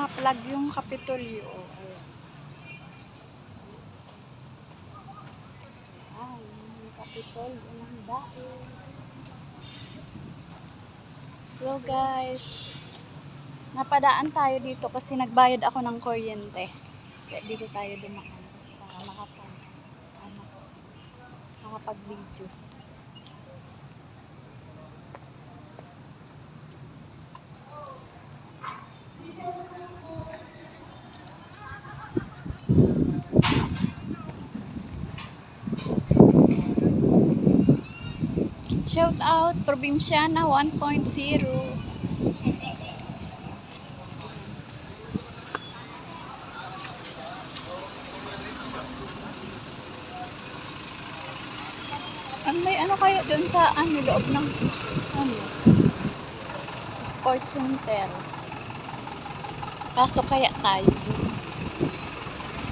naka-plug yung Kapitolyo. Ayan, yung Kapitolyo ng Daig. Hello guys. Napadaan tayo dito kasi nagbayad ako ng kuryente. Kaya dito tayo dumaan para makapag-video. Shout out Probinsyana 1.0. May ano kayo doon sa loob ng sports center. Pasok kaya tayo.